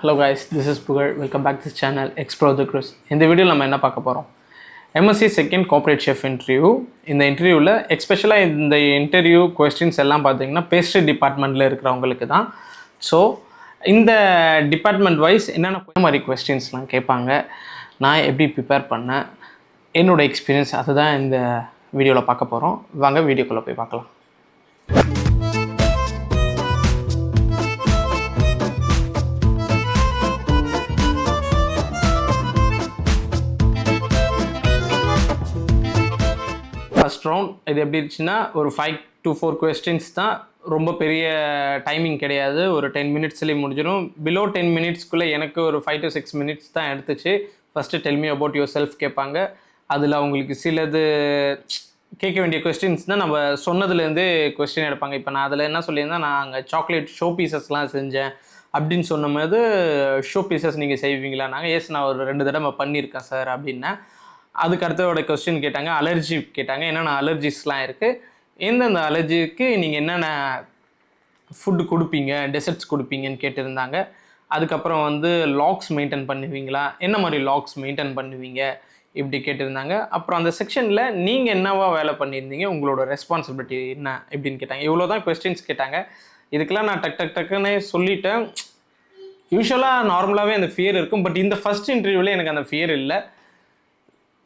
Hello guys, this is Pugal. Welcome back to this channel Explore the Cruise. இந்த வீடியோவில் நம்ம என்ன பார்க்க போகிறோம், MSc second corporate chef interview. இந்த இன்டர்வியூவில் எக்ஸ்பெஷலாக இந்த இன்டர்வியூ கொஸ்டின்ஸ் எல்லாம் பார்த்தீங்கன்னா பேஸ்ட்ரி டிபார்ட்மெண்ட்டில் இருக்கிறவங்களுக்கு தான். ஸோ இந்த டிபார்ட்மெண்ட் வைஸ் என்னென்ன மாதிரி கொஸ்டின்ஸ்லாம் கேட்பாங்க, நான் எப்படி ப்ரிப்பேர் பண்ணேன், என்னோடய எக்ஸ்பீரியன்ஸ், அதுதான் இந்த வீடியோவில் பார்க்க போகிறோம். வாங்க வீடியோக்குள்ளே போய் பார்க்கலாம். ஃபஸ்ட் ரவுண்ட் இது எப்படி இருந்துச்சுன்னா, ஒரு 5 to 4 கொஸ்டின்ஸ் தான். ரொம்ப பெரிய டைமிங் கிடையாது, ஒரு 10 மினிட்ஸ்லேயே முடிஞ்சிடும். பிலோ 10 மினிட்ஸ்க்குள்ளே எனக்கு ஒரு 5 to 6 மினிட்ஸ் தான் எடுத்துச்சு. First tell me about yourself கேட்பாங்க. அதில் அவங்களுக்கு சிலது கேட்க வேண்டிய கொஸ்டின்ஸ் தான் நம்ம சொன்னதுலேருந்து கொஸ்டின் எடுப்பாங்க. இப்போ நான் அதில் என்ன சொல்லியிருந்தேன், நான் அங்கே சாக்லேட் ஷோ பீசஸ்லாம் செஞ்சேன் அப்படின்னு சொன்னபோது, ஷோ பீசஸ் நீங்கள் செய்வீங்களா? நாங்கள் எஸ், நான் ஒரு 2 தடவை பண்ணியிருக்கேன் சார் அப்படின்னா. அதுக்கு அடுத்தோட கொஸ்டின் கேட்டாங்க, அலர்ஜி கேட்டாங்க, என்னென்ன அலர்ஜிஸ்லாம் இருக்குது, எந்தெந்த அலர்ஜிக்கு நீங்கள் என்னென்ன ஃபுட்டு கொடுப்பீங்க, டெசர்ட்ஸ் கொடுப்பீங்கன்னு கேட்டிருந்தாங்க. அதுக்கப்புறம் லாக்ஸ் மெயின்டைன் பண்ணுவீங்களா, என்ன மாதிரி லாக்ஸ் மெயின்டைன் பண்ணுவீங்க இப்படி கேட்டிருந்தாங்க. அப்புறம் அந்த செக்ஷனில் நீங்கள் என்னவா வேலை பண்ணியிருந்தீங்க, உங்களோட ரெஸ்பான்சிபிலிட்டி என்ன இப்படின்னு கேட்டாங்க. இவ்வளோ தான் கொஸ்டின்ஸ் கேட்டாங்க. இதுக்கெல்லாம் நான் டக்குன்னு சொல்லிட்டேன். யூஸ்வலாக நார்மலாகவே அந்த ஃபியர் இருக்கும், பட் இந்த ஃபஸ்ட் இன்டர்வியூவில் எனக்கு அந்த ஃபியர் இல்லை,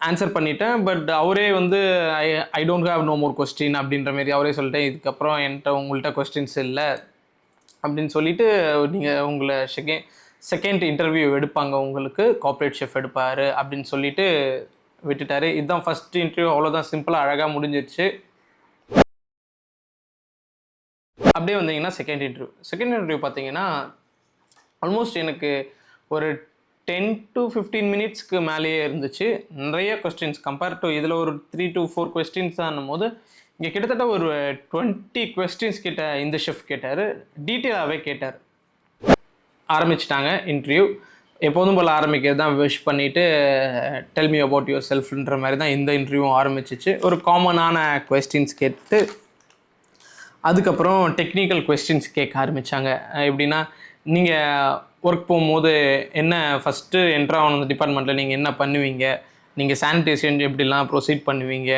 ஆன்சர் பண்ணிட்டேன். பட் அவரே I don't have no more question அப்படின்ற மாரி அவரே சொல்லிட்டேன். இதுக்கப்புறம் உங்கள்கிட்ட கொஸ்டின்ஸ் இல்லை அப்படின்னு சொல்லிட்டு, நீங்கள் உங்களை செகண்ட் இன்டர்வியூ எடுப்பாங்க, உங்களுக்கு கார்ப்பரேட் ஷெஃப் எடுப்பார் அப்படின்னு சொல்லிட்டு விட்டுட்டார். இதுதான் ஃபஸ்ட் இன்டர்வியூ. அவ்வளோதான், சிம்பிளாக அழகாக முடிஞ்சிருச்சு. அப்படியே வந்தீங்கன்னா செகண்ட் இன்டர்வியூ பார்த்தீங்கன்னா ஆல்மோஸ்ட் எனக்கு ஒரு 10 to 15 மினிட்ஸ்க்கு மேலேயே இருந்துச்சு. நிறைய கொஸ்டின்ஸ் கம்பேர் டு இதில் ஒரு 3 to 4 கொஸ்டின்ஸ் தான் போது, இங்கே கிட்டத்தட்ட ஒரு 20 கொஸ்டின்ஸ் கிட்ட இந்த ஷெஃப் கேட்டார். டீட்டெயிலாகவே கேட்டார். ஆரம்பிச்சிட்டாங்க இன்டர்வியூ. எப்போதும் போல் ஆரம்பிக்கிறது தான், விஷ் பண்ணிவிட்டு டெல் மீ அபவுட் யுவர் செல்ஃப்ன்ற மாதிரி தான் இந்த இன்டர்வியூவும் ஆரம்பிச்சிச்சு. ஒரு காமனான கொஸ்டின்ஸ் கேட்டு அதுக்கப்புறம் டெக்னிக்கல் கொஸ்டின்ஸ் கேட்க ஆரம்பித்தாங்க. எப்படின்னா, நீங்கள் ஒர்க் போகும்போது என்ன ஃபஸ்ட்டு என்ட்ரு ஆகணும் டிபார்ட்மெண்ட்டில், நீங்கள் என்ன பண்ணுவீங்க, நீங்கள் சானிடேஷன் எப்படிலாம் ப்ரொசீட் பண்ணுவீங்க,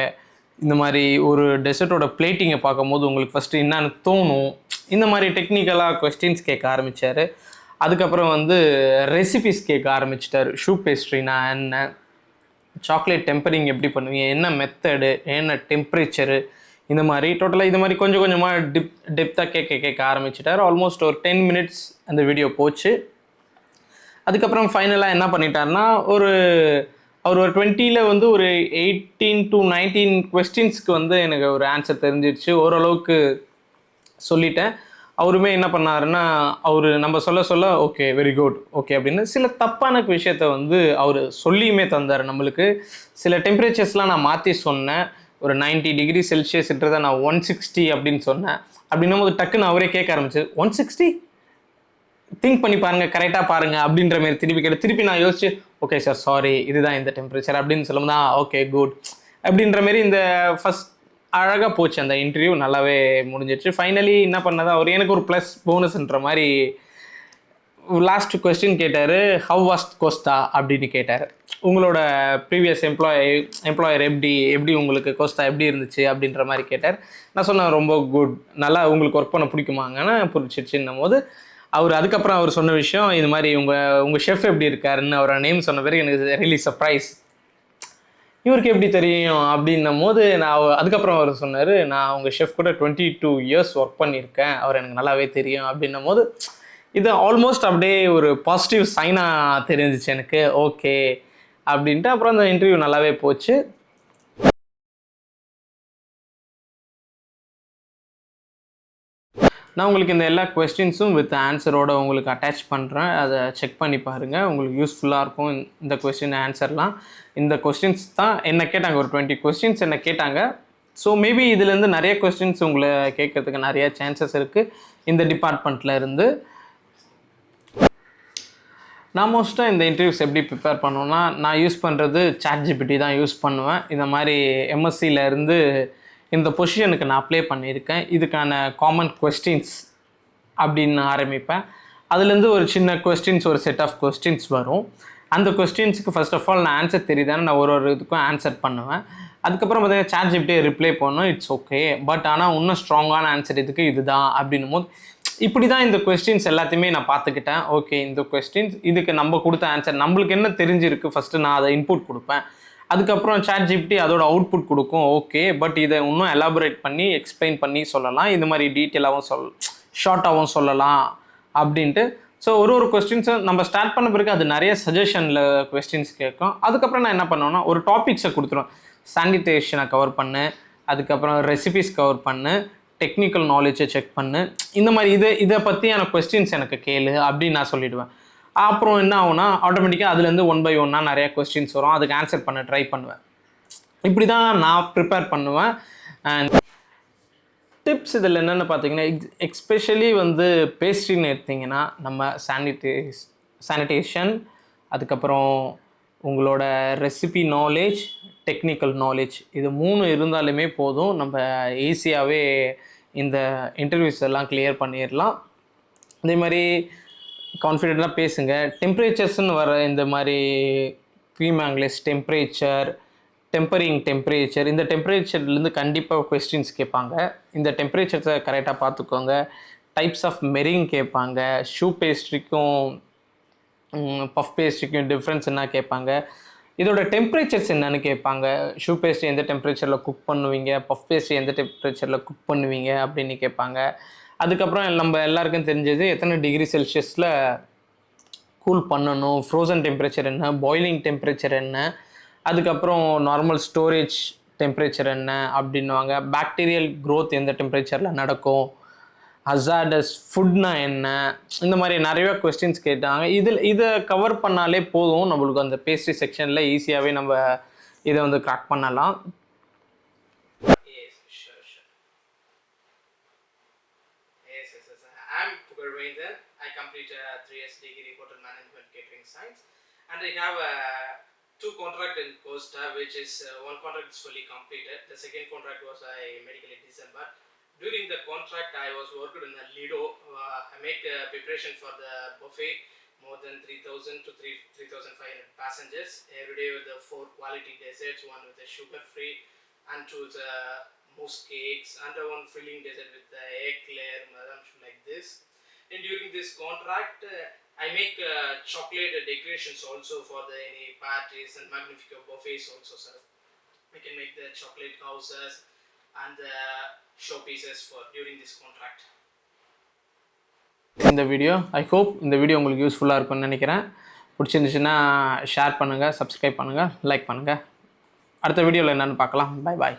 இந்த மாதிரி ஒரு டெசர்ட்டோட பிளேட்டிங்கை பார்க்கும்போது உங்களுக்கு ஃபஸ்ட்டு என்னன்னு தோணும், இந்த மாதிரி டெக்னிக்கலாக கொஸ்டின்ஸ் கேட்க ஆரம்பித்தார். அதுக்கப்புறம் ரெசிபிஸ் கேட்க ஆரம்பிச்சிட்டார். ஷூ பேஸ்ட்ரினா என்ன, சாக்லேட் டெம்பரிங் எப்படி பண்ணுவீங்க, என்ன மெத்தடு, என்ன டெம்பரேச்சரு, இந்த மாதிரி டோட்டலாக இது மாதிரி கொஞ்சம் கொஞ்சமாக டெப்த்தாக கேட்க ஆரம்பிச்சிட்டார். ஆல்மோஸ்ட் ஒரு 10 மினிட்ஸ் அந்த வீடியோ போச்சு. அதுக்கப்புறம் ஃபைனலாக என்ன பண்ணிட்டார்னா, அவர் ஒரு 20ல் ஒரு 18 to 19 கொஸ்டின்ஸ்க்கு எனக்கு ஒரு ஆன்சர் தெரிஞ்சிருச்சு. ஓரளவுக்கு சொல்லிட்டேன். அவருமே என்ன பண்ணாருன்னா, அவர் நம்ம சொல்ல ஓகே வெரி குட் ஓகே அப்படின்னு சில தப்பான விஷயத்த அவர் சொல்லியுமே தந்தார் நம்மளுக்கு. சில டெம்பரேச்சர்ஸ்லாம் நான் மாற்றி சொன்னேன். ஒரு 90 டிகிரி செல்சியஸ்ன்றதை நான் 160 அப்படின்னு சொன்னேன். அப்படின்னும் போது டக்குன்னு அவரே கேட்க ஆரம்பிச்சு, 160 திங்க் பண்ணி பாருங்கள், கரெக்டாக பாருங்கள் அப்படின்ற மாதிரி திருப்பி நான் யோசிச்சு, ஓகே சார் சாரி, இதுதான் இந்த டெம்பரேச்சர் அப்படின்னு சொல்லும் தான் ஓகே குட் அப்படின்ற மாரி இந்த ஃபஸ்ட் அழகாக போச்சு. அந்த இன்டர்வியூ நல்லாவே முடிஞ்சிடுச்சு. ஃபைனலி என்ன பண்ணதா, அவர் எனக்கு ஒரு ப்ளஸ் போனஸ்ன்ற மாதிரி லாஸ்ட் கொஸ்டின் கேட்டார். ஹவ் வாஸ் கோஸ்டா அப்படின்னு கேட்டார். உங்களோட ப்ரீவியஸ் எம்ப்ளாயர் எப்படி உங்களுக்கு கோஸ்டா எப்படி இருந்துச்சு அப்படின்ற மாதிரி கேட்டார். நான் சொன்னேன் ரொம்ப குட், நல்லா உங்களுக்கு ஒர்க் பண்ண பிடிக்குமாங்கன்னா பிடிச்சிருச்சுன்னும் போது, அதுக்கப்புறம் அவர் சொன்ன விஷயம் இது மாதிரி உங்கள் ஷெஃப் எப்படி இருக்காருன்னு அவரோட நேம் சொன்ன பிறகு எனக்கு ரியலி சர்ப்ரைஸ். இவருக்கு எப்படி தெரியும் அப்படின்னும் போது அதுக்கப்புறம் அவர் சொன்னார், நான் உங்கள் ஷெஃப் கூட 22 இயர்ஸ் ஒர்க் பண்ணியிருக்கேன், அவர் எனக்கு நல்லாவே தெரியும் அப்படின்னும் போது, இது ஆல்மோஸ்ட் அப்படியே ஒரு பாசிட்டிவ் சைனாக தெரிஞ்சிச்சு எனக்கு. ஓகே அப்படின்ட்டு அப்புறம் அந்த இன்டர்வியூ நல்லாவே போச்சு. நான் உங்களுக்கு இந்த எல்லா கொஸ்டின்ஸும் வித் ஆன்சரோட உங்களுக்கு அட்டாச் பண்ணுறேன். அதை செக் பண்ணி பாருங்கள், உங்களுக்கு யூஸ்ஃபுல்லாக இருக்கும் இந்த கொஸ்டின் ஆன்சர்லாம். இந்த கொஸ்டின்ஸ் தான் என்ன கேட்டாங்க, ஒரு 20 கொஸ்டின்ஸ் என்ன கேட்டாங்க. ஸோ மேபி இதுலேருந்து நிறைய கொஸ்டின்ஸ் உங்களை கேட்கறதுக்கு நிறைய சான்சஸ் இருக்குது இந்த டிபார்ட்மெண்ட்டில் இருந்து. நான் மோஸ்ட்டாக இந்த இன்டர்வியூஸ் எப்படி ப்ரிப்பேர் பண்ணுவேன்னா, நான் யூஸ் பண்ணுறது ChatGPT தான் யூஸ் பண்ணுவேன். இந்த மாதிரி எம்எஸ்சியிலேருந்து இந்த பொசிஷனுக்கு நான் அப்ளை பண்ணியிருக்கேன், இதுக்கான காமன் கொஸ்டின்ஸ் அப்படின்னு ஆரம்பிப்பேன். அதுலேருந்து ஒரு சின்ன கொஸ்டின்ஸ், ஒரு செட் ஆஃப் கொஸ்டின்ஸ் வரும். அந்த கொஸ்டின்ஸுக்கு ஃபர்ஸ்ட் ஆஃப் ஆல் நான் ஆன்சர் தெரியுதான்னு நான் ஒரு இதுக்கும் ஆன்சர் பண்ணுவேன். அதுக்கப்புறம் பார்த்தீங்கன்னா ChatGPT ரிப்ளை பண்ணணும், இட்ஸ் ஓகே. பட் ஆனால் இன்னும் ஸ்ட்ராங்கான ஆன்சர் இதுக்கு இதுதான் அப்படின்னும் போது இப்படி தான் இந்த கொஸ்டின்ஸ் எல்லாத்தையுமே நான் பார்த்துக்கிட்டேன். ஓகே, இந்த கொஸ்டின்ஸ் இதுக்கு நம்ம கொடுத்த ஆன்சர் நம்மளுக்கு என்ன தெரிஞ்சிருக்கு ஃபஸ்ட்டு நான் அதை இன்புட் கொடுப்பேன். அதுக்கப்புறம் ChatGPT அதோட அவுட்புட் கொடுக்கும். ஓகே, பட் இதை இன்னும் எலாபரேட் பண்ணி எக்ஸ்பிளைன் பண்ணி சொல்லலாம், இது மாதிரி டீட்டெயிலாகவும் ஷார்ட்டாகவும் சொல்லலாம் அப்படின்ட்டு. ஸோ ஒரு கொஸ்டின்ஸும் நம்ம ஸ்டார்ட் பண்ண பிறகு அது நிறைய சஜஷனில் கொஸ்டின்ஸ் கேட்கும். அதுக்கப்புறம் நான் என்ன பண்ணுவேன்னா ஒரு டாபிக்ஸை கொடுத்துருவேன். சானிடேஷனை கவர் பண்ணு, அதுக்கப்புறம் ரெசிபிஸ் கவர் பண்ணு, டெக்னிக்கல் நாலேஜை செக் பண்ணு, இந்த மாதிரி இதை பற்றியான கொஸ்டின்ஸ் எனக்கு கேளு அப்படின்னு நான் சொல்லிவிடுவேன். அப்புறம் என்ன ஆகும்னா ஆட்டோமேட்டிக்காக அதுலேருந்து 1 by 1 நிறையா கொஸ்டின்ஸ் வரும், அதுக்கு ஆன்சர் பண்ண ட்ரை பண்ணுவேன். இப்படி தான் நான் ப்ரிப்பேர் பண்ணுவேன். அண்ட் டிப்ஸ் இதில் என்னென்னு பார்த்தீங்கன்னா, எக்ஸ்பெஷலி வந்து பேஸ்ட்ரின்னு எடுத்திங்கன்னா நம்ம சானிடேஷன், அதுக்கப்புறம் உங்களோட ரெசிபி நாலேஜ், டெக்னிக்கல் நாலேஜ், இது 3 இருந்தாலுமே போதும், நம்ம ஈஸியாகவே இந்த இன்டர்வியூஸ் எல்லாம் கிளியர் பண்ணிடலாம். அதே மாதிரி கான்ஃபிடெண்ட்டாக பேசுங்க. டெம்பரேச்சர்ஸ்ன்னு வர இந்த மாதிரி க்ரீம் ஆங்கிலஸ் டெம்பரேச்சர், டெம்பரிங் டெம்பரேச்சர், இந்த டெம்பரேச்சர்லேருந்து கண்டிப்பாக கொஸ்டின்ஸ் கேட்பாங்க. இந்த டெம்பரேச்சர்ஸை கரெக்டாக பார்த்துக்கோங்க. டைப்ஸ் ஆஃப் மெரிங் கேட்பாங்க. ஷூ பேஸ்ட்ரிக்கும் பஃப் பேஸ்ட்ரிக்கும் டிஃப்ரென்ஸ் என்ன கேட்பாங்க. இதோட டெம்பரேச்சர்ஸ் என்னென்னு கேட்பாங்க. ஷூ பேஸ்ட்ரி எந்த டெம்பரேச்சரில் குக் பண்ணுவீங்க, பஃப் பேஸ்ட்ரி எந்த டெம்பரேச்சரில் குக் பண்ணுவீங்க அப்படின்னு கேட்பாங்க. அதுக்கப்புறம் நம்ம எல்லாருக்கும் தெரிஞ்சது எத்தனை டிகிரி செல்சியஸில் கூல் பண்ணணும், ஃப்ரோசன் டெம்பரேச்சர் என்ன, பாய்லிங் டெம்பரேச்சர் என்ன, அதுக்கப்புறம் நார்மல் ஸ்டோரேஜ் டெம்பரேச்சர் என்ன அப்படின்வாங்க. பாக்டீரியல் க்ரோத் எந்த டெம்பரேச்சரில் நடக்கும், ஹசார்டஸ் ஃபுட்னா என்ன, இந்த மாதிரி நிறைய கொஸ்டின்ஸ் கேட்டாங்க. இதை கவர் பண்ணாலே போதும், நம்மளுக்கு அந்த பேஸ்ட்ரி செக்ஷனில் ஈஸியாகவே நம்ம இதை வந்து கிராக் பண்ணலாம். I completed 3 years degree hotel management catering science, and I have 2 contract in Costa, which is one contract is fully completed. The second contract was medical in December. During the contract, I was working in a Lido. I make preparation for the buffet, more than 3,000 to 3,500 passengers every day with the 4 quality desserts, one with the sugar free, and 2 with the mousse cakes, and one filling dessert with the eclair, like this. And during this contract, I make chocolate decorations also for any parties and magnifico buffets also, sir. I can make the chocolate houses and the showpieces for during this contract. இந்த video I hope இந்த video உங்களுக்கு யூஸ்ஃபுல்லாக இருக்கும்னு நினைக்கிறேன். பிடிச்சிருந்துச்சுன்னா share பண்ணுங்கள், subscribe பண்ணுங்கள், like பண்ணுங்கள். அடுத்த வீடியோவில் என்னென்னு பார்க்கலாம். Bye bye.